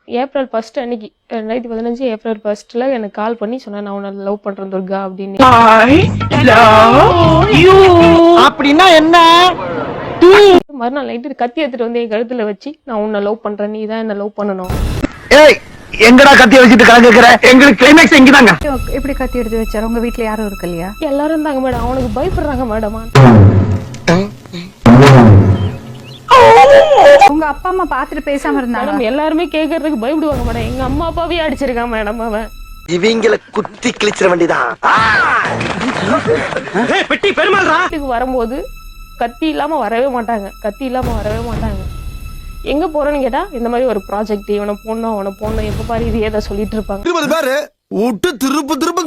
April 1 அன்னைக்கு 2015 April 1 எனக்கு கால் பண்ணி சொன்னா நான் உன்னை லவ் பண்றேன் துர்கா அப்படின்னு. அப்படின்னா என்ன? மறுநாள் நைட்டு கத்தி எடுத்துட்டு வந்து என் கழுத்துல வச்சு நான் உன்னை லவ் பண்றேன், நீ தான் என்ன லவ் பண்ணணும். ஏய் எங்கடா கத்தி வச்சிட்டு கலக்குற? எங்களுக்கு கிளைமேக்ஸ் எங்கதாங்க. எப்படி கத்தி எடுத்து வச்சாரு? உங்க வீட்ல யாரும் இருக்கு இல்லையா? எல்லாரும் இருந்தாங்க மேடம். அவனுக்கு பயப்படுறாங்க மேடம். உங்க அப்பா அம்மா பாத்துட்டு பேசாம இருந்தாங்க. எல்லாருமே கேக்குறதுக்கு பயப்படுவாங்க மேடம். எங்க அம்மா அப்பாவே அடிச்சிருக்கான் மேடம் அவன். இவங்களை குத்தி கிழிச்சிட வேண்டியதான். பெட்டி பெருமாள்ரா. வீட்டுக்கு வரும்போது கத்தி இல்லாம வரவே மாட்டாங்க. எங்க போறேன்னு கேட்டா இந்த மாதிரி ஒரு ப்ராஜெக்ட், இவனை போடணும் எப்ப பாரு இது ஏதா சொல்லிட்டு இருப்பாங்க. 20 பேரு விட்டு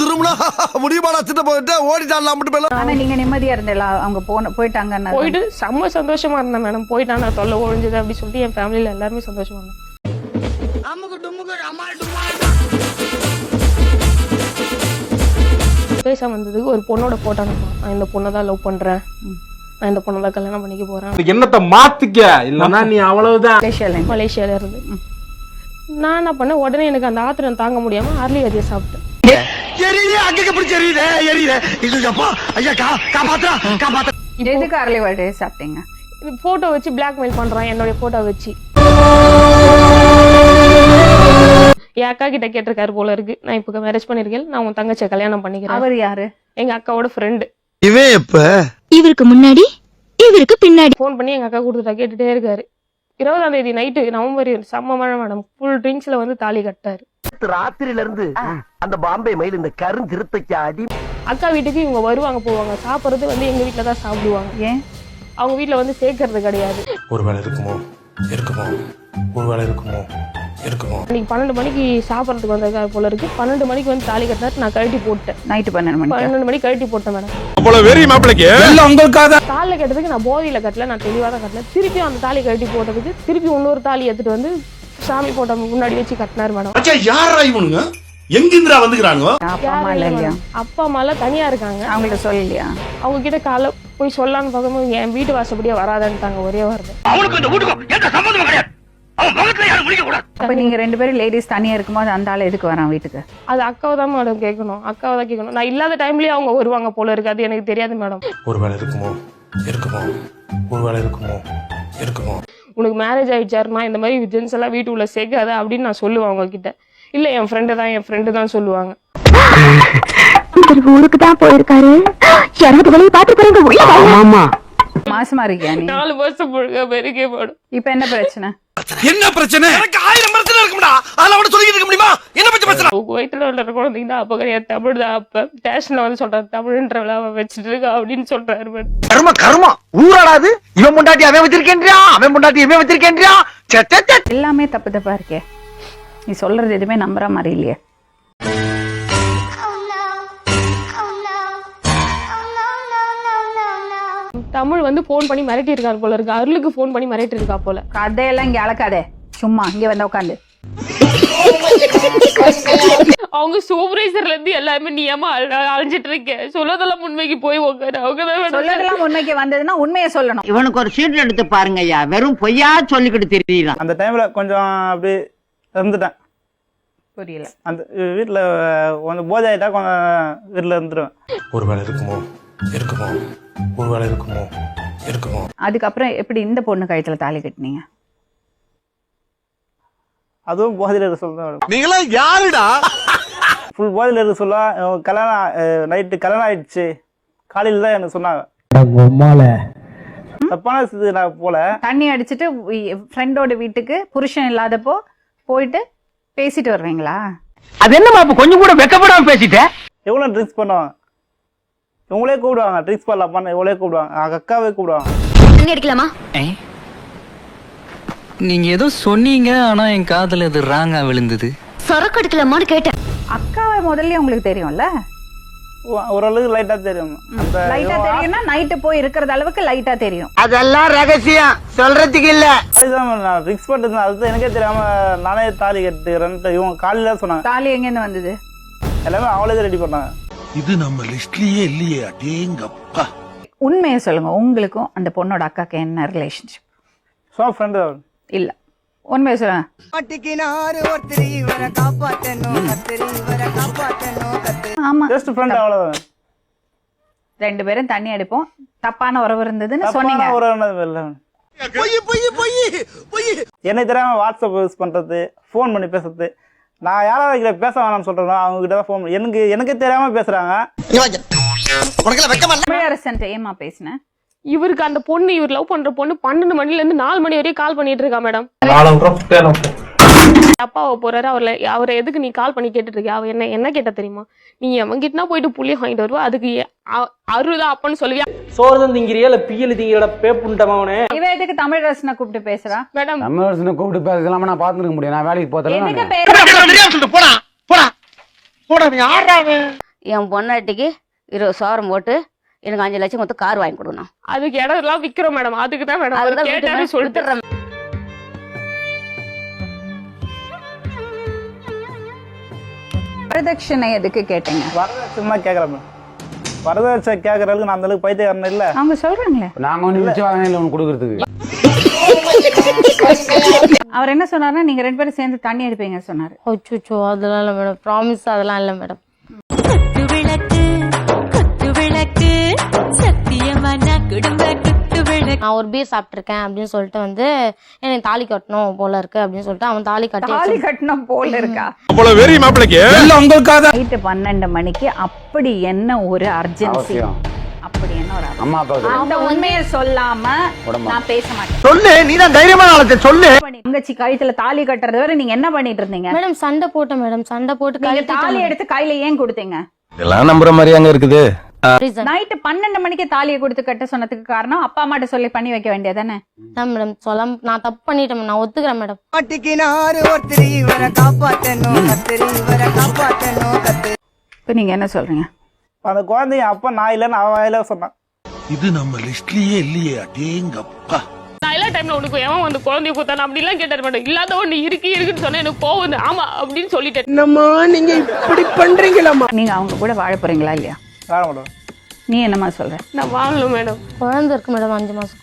திரும்புனா முடியுமாடா சின்ன போயிட்டு ஓடிட்டாலாம் மட்டும் போயிடலாம். ஆனா நீங்க நிம்மதியா இருந்தீங்களா? அவங்க போயிட்டாங்க. போயிட்டு செம்ம சந்தோஷமா இருந்தேன் மேடம். போயிட்டா நான் தொல்லை ஒழிஞ்சது அப்படி சொல்லிட்டு என் ஃபேமிலியில எல்லாருமே சந்தோஷமா இருந்தேன். பேச வந்ததுக்கு ஒரு பொண்ணோட போட்டோ நான் இந்த பொண்ணை தான் லவ் பண்றேன், நான் இந்த பொண்ணை தான் கல்யாணம் பண்ணிக்க போறேன். என்னத்த மாத்திக்க இல்லன்னா நீ அவ்வளவுதான். மலேசியால இருந்து நான் என்ன பண்ணேன், உடனே எனக்கு அந்த ஆத்திரம் தாங்க முடியாம அர்லி விதைய சாப்பிட்டேன். எதுக்கு அரளி விதைய சாப்பிட்டீங்க? போட்டோ வச்சு பிளாக்மெயில் பண்றான், என்னுடைய போட்டோ வச்சு. என் அக்கா கிட்ட கேட்டிருக்காரு போல இருக்கு, நான் இப்ப மேரேஜ் பண்ணிருக்கேன், நான் உன் தங்கச்சியை கல்யாணம் பண்ணிக்கிறேன். அவர் யாரு? எங்க அக்காவோட ஃப்ரெண்டு. இவன் எப்ப? இவருக்கு முன்னாடி இவருக்கு பின்னாடி. போன் பண்ணி எங்க அக்கா கொடுத்துட்டா கேட்டுட்டே இருக்காரு. 20ஆம் தேதி நைட்டு நவம்பர் செம்ம மழை மேடம். ஃபுல் ட்ரிங்க்ஸ்ல வந்து தாலி கட்டாரு. ராத்திரில இருந்து அந்த பாம்பே மயில் இந்த கருஞ்சிருத்தைக்கு அடி. அக்கா வீட்டுக்கு இவங்க வருவாங்க போவாங்க, சாப்பிடுறது வந்து எங்க வீட்டுல தான் சாப்பிடுவாங்க. ஏன் அவங்க வீட்டுல வந்து சேர்க்கறது கிடையாது. ஒருவேளை இருக்குமோ இன்னைக்கு 12 மணிக்கு சாப்பிடறதுக்கு வந்திருக்காரு போல இருக்கு. 12 மணிக்கு வந்து தாலி கட்டினாரு. நான் கழட்டி போட்டேன். நைட்டு 12 மணிக்கு கழட்டி போட்டேன் மேடம். தாலி கட்டுறதுக்கு நான் போதையில கட்டல, நான் தெளிவா தான் கட்டல. திருப்பியும் அந்த தாலி கழட்டி போட்டதுக்கு திருப்பி இன்னொரு தாலி எடுத்துட்டு வந்து சாமி போட்ட முன்னாடி வச்சு கட்டினாரு மேடம். யாரா இவனுங்க? எங்கிந்திரா வந்துக்கிறானுங்க? அப்பா அம்மா எல்லாம் தனியா இருக்காங்க. அவங்கள்ட்ட சொல்லலையா? அவங்க கிட்ட காலை போய் சொல்லலான்னு பார்க்கும்போது என் வீட்டு வாசப்படியே வராதான்ட்டாங்க. ஒரே வார்த்தை. அப்ப நீங்க 2 பேரும் லேடிஸ் தனியா இருக்கும்போது அந்த ஆள் எதுக்கு வரான் வீட்டுக்கு? அது அக்காவை தான் மேடம் கேட்கணும். நான் இல்லாத டைம்லயே அவங்க வருவாங்க போல இருக்கு. அது எனக்கு தெரியாது மேடம். ஒருவேளை இருக்குமோ உனக்கு மேரேஜ் ஆயிடுச்சாருமா, இந்த மாதிரி ஜென்ஸ் எல்லாம் வீட்டுக்குள்ள சேர்க்காத அப்படின்னு நான் சொல்லுவேன் அவங்க கிட்ட. இல்ல என் ஃப்ரெண்டு தான் சொல்லுவாங்க. ஊருக்கு தான் போயிருக்காரு. மாசமா இருக்கியா நீ? 4 வருஷம் பொழுது பெருக்கே போடும். இப்ப என்ன பிரச்சனை? என்ன பிரச்சனை? எனக்கு 1000 பிரச்சனை இருக்கும்டா. அதெல்லாம் அவன சொல்லிட்டு இருக்க முடியுமா? என்ன பிரச்சனை? வயிற்றுல உள்ள குழந்தைங்க தான் அப்ப கிடையாது, தமிழ் தான். அப்ப ஸ்டேஷன்ல வந்து சொல்றாரு தமிழ்ன்ற விழாவை வச்சுட்டு இருக்கா அப்படின்னு சொல்றாரு. கர்ம ஊராடாது. இவன் முண்டாட்டி அவன் வச்சிருக்கேன்றியா, அவன் முண்டாட்டி இவன் வச்சிருக்கேன்றியா. எல்லாமே தப்பா இருக்கே. நீ சொல்றது எதுவுமே நம்புற மாதிரி இல்லையே. தமிழ் வந்து போன் பண்ணி மிரட்டி இருக்காரு போல இருக்கு. அருளுக்கு போன் பண்ணி மிரட்டி இருக்கா போல. கதையெல்லாம் இங்க அளக்காதே, சும்மா இங்க வந்து உட்காந்து. அவங்க சூப்பர்வைசர்ல இருந்து எல்லாருமே நீ ஏமா அழிஞ்சிட்டு இருக்க, சொல்லதெல்லாம் உண்மைக்கு போய் உட்காரு. சொல்லதெல்லாம் உண்மைக்கு வந்ததுன்னா உண்மையை சொல்லணும். இவனுக்கு ஒரு சீட் எடுத்து பாருங்க ஐயா, வெறும் பொய்யா சொல்லிக்கிட்டு தெரியலாம். அந்த டைம்ல கொஞ்சம் அப்படி இருந்துட்டேன். புரியல. அந்த வீட்டுல கொஞ்சம் போதை ஆயிட்டா கொஞ்சம் வீட்டுல இருந்துருவேன். ஒருவேளை இருக்குமோ அதுக்கப்புறம் எப்படி இந்த பொண்ணு கழுத்துல தாலி கட்டினீங்க? அதுவும் போதையில இருக்க சொல்ல. நீங்களா யாருடா? ஃபுல் போதையில இருக்க சொல்ல. கல்யாணம் நைட்டு கல்யாணம் ஆயிடுச்சு, காலையில தான் எனக்கு சொன்னாங்க. தப்பான நான் போல தண்ணி அடிச்சுட்டு ஃப்ரெண்டோட வீட்டுக்கு புருஷன் இல்லாதப்போ போயிட்டு பேசிட்டு வருவீங்களா? அது என்னமா இப்ப கொஞ்சம் கூட வெக்கப்படாம பேசிட்டேன். எவ்வளவு ட்ரிங்க்ஸ் பண்ணுவாங்க, இவங்களே கூப்பிடுவாங்க. ட்ரிங்க்ஸ் பண்ணலாம் பண்ண இவங்களே கூப்பிடுவாங்க, அக்காவே கூப்பிடுவாங்க. அடிக்கலாமா? நீங்க ஏதோ சொன்னீங்க, ஆனா என் காதுல அது ராங்கா விழுந்தது. சரக்கு அடிக்கலாமான்னு கேட்டேன். அக்காவை முதல்ல உங்களுக்கு தெரியும்ல? ஓரளவுக்கு லைட்டா தெரியும். லைட்டா தெரியும்னா நைட்டு போய் இருக்கிற அளவுக்கு லைட்டா தெரியும். அதெல்லாம் ரகசியம் சொல்றதுக்கு இல்ல. அதுதான் நான் ட்ரிங்க்ஸ் பண்றது, அதுதான் எனக்கே தெரியாம நானே தாலி கட்டுறேன்ட்டு இவங்க காலையில சொன்னாங்க. தாலி எங்க இருந்து வந்தது? எல்லாமே அவளே ரெடி பண்ணாங்க. இது நம்ம லிஸ்ட்லயே இல்லையே. அடேங்கப்பா. உண்மையை சொல்லுங்க, உங்களுக்கும் அந்த பொண்ணோட அக்காக்கு என்ன ரிலேஷன்ஷிப்? ஸோ ஃப்ரெண்டு இல்ல, உண்மையை சொல்லுங்க. ஆமா, ஜஸ்ட் ஃப்ரெண்ட் அவ்வளவுதான். 2 பேரும் தண்ணி அடிப்போம், தப்பான உறவு இருந்ததுன்னு தப்பான சொன்னீங்க. ஒரு இல்ல. என்னை தெரியாம வாட்ஸ்அப் யூஸ் பண்றது, ஃபோன் பண்ணி பேசுறது, நான் யாராவது பேச வேணாம்னு சொல்றேன் அவங்க கிட்ட தான் ஃபோன் எனக்கே தெரியாம பேசுறாங்க. தமிழரசன் ஏமா பேசினேன். இவருக்கு அந்த பொண்ணு, இவர் லவ் பண்ற பொண்ணு 12 மணில இருந்து 4 மணி வரையும் கால் பண்ணிட்டு இருக்கா மேடம். அப்பாவை போறாரு, அவரை எதுக்கு நீ கால் பண்ணி கேட்டுட்டு இருக்க? அவ என்ன கேட்டா தெரியுமா? நீ எவங்கிட்டனா போயிட்டு புளிய வாங்கிட்டு வருவா, அதுக்கு அருதா அப்பன்னு சொல்லுவியா? சோறுதான் திங்கிறியா இல்ல பியல் திங்கிறட பேப்புண்டமாவனே. இவ எதுக்கு தமிழரசனை கூப்பிட்டு பேசுறா? மேடம் தமிழரசனை கூப்பிட்டு பேசலாம நான் பாத்துக்க முடியும், நான் வேலைக்கு போதல. என் பொண்ணாட்டிக்கு 20 சவரம் போட்டு எனக்கு 5 லட்சம் கொடுத்து கார் வாங்கி கொடுக்கணும். அதுக்கு இடம் எல்லாம் விக்கிறோம் மேடம். அதுக்கு தான் மேடம் கேட்டாரு சொல்லிட்டு. வரதட்சணை எதுக்கு கேட்டீங்க? வரதட்சணை கேட்கறேன் மேடம். வரதட்சணை கேட்கறதுக்கு நான் அந்த அளவுக்கு பைத்தியக்காரன் இல்ல. அவங்க சொல்றாங்களே நாங்க ஒண்ணு வச்சு வாங்கினல ஒன்னு கொடுக்கிறதுக்கு. அவர் என்ன சொன்னாருன்னா நீங்க 2 பேரும் சேர்ந்து தண்ணி அடிப்பீங்க சொன்னாரு. அச்சோ அதெல்லாம் இல்ல மேடம், ப்ராமிஸ் அதெல்லாம் இல்ல மேடம். நான் ஒரு பீர் சாப்பிட்டிருக்கேன் அப்படின்னு சொல்லிட்டு வந்து எனக்கு தாலி கட்டணும் போல இருக்கு அப்படின்னு சொல்லிட்டு அவன் தாலி கட்டணும் போல இருக்கா? உங்களுக்கு 12 மணிக்கு அப்படி என்ன ஒரு அர்ஜென்சி? அப்படி என்ன ஒரு அம்மா அப்பா அந்த உண்மையை சொல்லாம நான் பேச மாட்டேன். சொல்லு, நீதான் தைரியமான ஆளத்தை சொல்லு. தங்கச்சி கழுத்துல தாலி கட்டுறது வரை நீங்க என்ன பண்ணிட்டு இருந்தீங்க? மேடம் சண்டை போட்டேன் மேடம், சண்டை போட்டு தாலி எடுத்து கையில ஏன் கொடுத்தீங்க? இதெல்லாம் நம்புற மாதிரி அங்க இருக்குது. நைட்டு 12 மணிக்கு தாலியை கொடுத்து கட்ட சொன்னதுக்கு காரணம் அப்பா அம்மாட்ட சொல்லி பண்ணி வைக்க வேண்டியதானே? மேடம் சொல்ல நான் தப்பு பண்ணிட்டேன், நான் ஒத்துக்கிறேன் மேடம். இப்ப நீங்க என்ன சொல்றீங்க? அந்த குழந்தைய அப்ப நான் இல்லன்னு அவன் வாயில சொன்னான். இது நம்ம லிஸ்ட்லயே இல்லையே. அடேங்கப்பா. நான் எல்லா டைம்ல உனக்கு எவன் வந்து குழந்தைய கொடுத்தானே அப்படி எல்லாம் கேட்டாரு மேடம். இல்லாத ஒண்ணு இருக்குன்னு சொன்னா எனக்கு கோவம். ஆமா அப்படின்னு சொல்லிட்டேன். என்னம்மா நீங்க இப்படி பண்றீங்களாம்மா? நீங்க அவங்க கூட வாழ போறீங்களா இல்லையா? வாழ மாட்டோம். நீ என்னமா சொல்ற? நான் வாழணும் மேடம். குழந்தை இருக்கு மேடம், 5 மாசம்.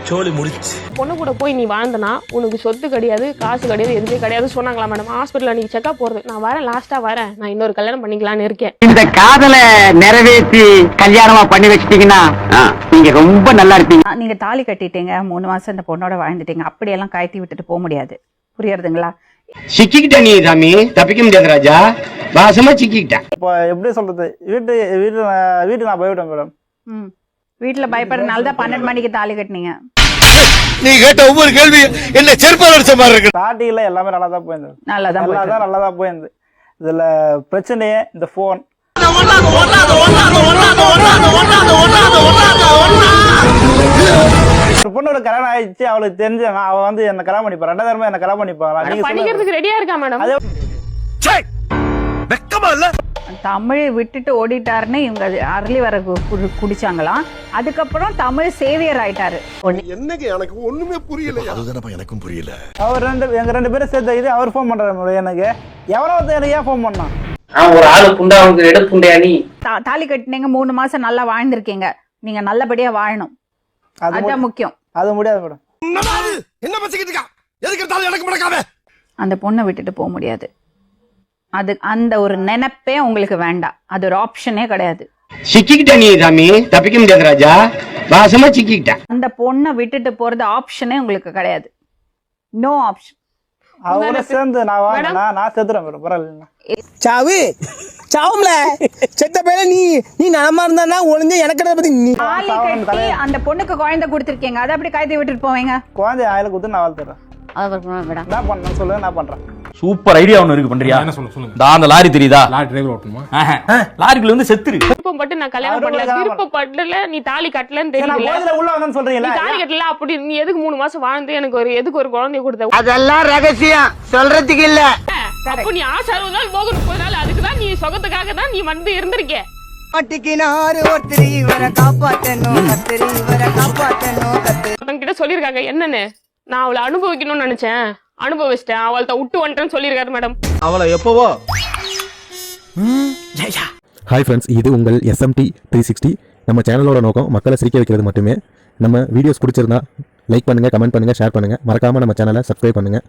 சோலி முடிச்சு. பொண்ணு கூட போய் நீ வாழ்ந்தனா உனக்கு சொத்து கிடையாது, காசு கிடையாது, எதுவுமே கிடையாது சொன்னாங்களா மேடம்? ஹாஸ்பிட்டல்ல நீ செக்அப் போறது. நான் வரேன், லாஸ்டா வரேன், நான் இன்னொரு கல்யாணம் பண்ணிக்கலாம்னு இருக்கேன். இந்த காதலை நிறைவேற்றி கல்யாணமா பண்ணி வச்சிட்டீங்கன்னா நீங்க ரொம்ப நல்லா இருப்பீங்க. நீங்க தாலி கட்டிட்டீங்க, 3 மாசம் இந்த பொண்ணோட வாழ்ந்துட்டீங்க, அப்படியெல்லாம் கழட்டி விட்டுட்டு போக முடியாது. புரியுறதுங்களா? சிக்கிக்கிட்ட நீ சாமி, தப்பிக்க முடியாது ராஜா, வாசமா சிக்கிக்கிட்டேன். இப்போ எப்படி சொல்றது, வீட்டு நான் போய்விட்டேன் மேடம். வீட்டுல பயப்படுறதுனால தான் 12 மணிக்கு தாலி கட்டினீங்க. நீ கேட்ட ஒவ்வொரு கேள்வி என்ன செருப்பால் அடிச்ச மாதிரி இருக்கு. ஸ்டார்டிங்ல எல்லாமே நல்லா தான் போயிருந்தது. நல்லா தான் போயிருந்தது. இதுல பிரச்சனையே இந்த போன். பொண்ணோட கல்யாணம் ஆயிடுச்சு, அவளுக்கு தெரிஞ்சு அவ வந்து என்ன கல்யாணம் பண்ணிப்பா, 2வது என்ன கல்யாணம் பண்ணிப்பா. நீங்க பண்ணிக்கிறதுக்கு ரெடியா இருக்கா மேடம்? வெக்கமா இல்ல? தமிழ் விட்டுட்டு ஓடிட்டாருன்னு இவங்க அருளி வர குடிச்சாங்களாம். அதுக்கப்புறம் தமிழ் சேவியர் ஆயிட்டாரு. என்னங்க எனக்கு ஒண்ணுமே புரியல. அதுதானப்பா எனக்கும் புரியல. அவர் எங்க 2 பேரும் சேர்த்து இது அவர் ஃபோன் பண்றாரு எனக்கு. எவ்வளவு எனக்கு ஏன் ஃபோன் பண்ணான்? ஒரு ஆளு புண்டா அவங்க எடுப்புண்டையா நீ? தாலி கட்டினீங்க, 3 மாசம் நல்லா வாழ்ந்திருக்கீங்க, நீங்க நல்லபடியா வாழணும், அதுதான் முக்கியம். அது முடியாது மேடம். என்ன பேசிக்கிட்டு இருக்கா? எதுக்கு தாலி எனக்கு மடக்காம? அந்த பொண்ணை விட்டுட்டு போக முடியாது. அது அந்த ஒரு நினைப்பே உங்களுக்கு வேண்டாம், அது ஒரு ஆப்ஷனே கிடையாது. சிக்கிக்கிட்ட நீ சாமி, தப்பிக்க முடியாது ராஜா, வாசமா சிக்கிக்கிட்ட. அந்த பொண்ணை விட்டுட்டு போறது ஆப்ஷனே உங்களுக்கு கிடையாது. No option. அவரோட சேர்ந்து நான் வாங்கினா நான் செத்துறேன் மேடம். பரவாயில்ல சாவு சாவும்ல செத்த பேர நீ நலமா இருந்தா ஒளிஞ்ச எனக்கு பத்தி தாலி கட்டி அந்த பொண்ணுக்கு குழந்தை கொடுத்துருக்கீங்க, அதை அப்படி கைதை விட்டுட்டு போவீங்க? குழந்தை ஆயில கொடுத்து நான் வளர்த்துறேன். என்ன பண்ணணும் சொல்லு, நான் பண்றேன். சூப்பர் ஐடியா ஒன்னு இருக்கு, பண்றியா? என்ன சொல்லுங்க. அந்த லாரி தெரியுதா? Lorry driver ஓட்டணுமா? லாரிக்குள்ள வந்து செத்துரு. விருப்பப்பட்டு நான் கல்யாணம் பண்ணல, விருப்பப்படல, நீ தாலி கட்டலன்னு தெரியல. உள்ள வந்து சொல்றீங்களா? நீ தாலி கட்டல, அப்படி நீ எதுக்கு 3 மாசம் வாழ்ந்து எனக்கு எதுக்கு ஒரு குழந்தைய கொடுத்த? அதெல்லாம் ரகசியம் சொல்றதுக்கு இல்ல. அப்ப நீ 60 நாள் போக 30 நாள் அதுக்கு தான், நீ சொகத்துக்காக தான் நீ வந்து இருந்திருக்க. கிட்ட சொல்லிருக்காங்க என்னன்னு, நான் அவளை அனுபவிக்கணும்னு நினைச்சேன், அனுபவிச்சிட்டேன், அவள்கிட்ட விட்டு வந்துட்டேன்னு சொல்லியிருக்காரு மேடம். அவளை எப்பவோ. ஹாய் ஃப்ரெண்ட்ஸ், இது உங்கள் SMT 360. நம்ம சேனலோட நோக்கம் மக்களை சிரிக்க வைக்கிறது மட்டுமே. நம்ம வீடியோஸ் பிடிச்சிருந்தா லைக் பண்ணுங்க, கமெண்ட் பண்ணுங்க, ஷேர் பண்ணுங்க. மறக்காம நம்ம சேனலை சப்ஸ்கிரைப் பண்ணுங்க.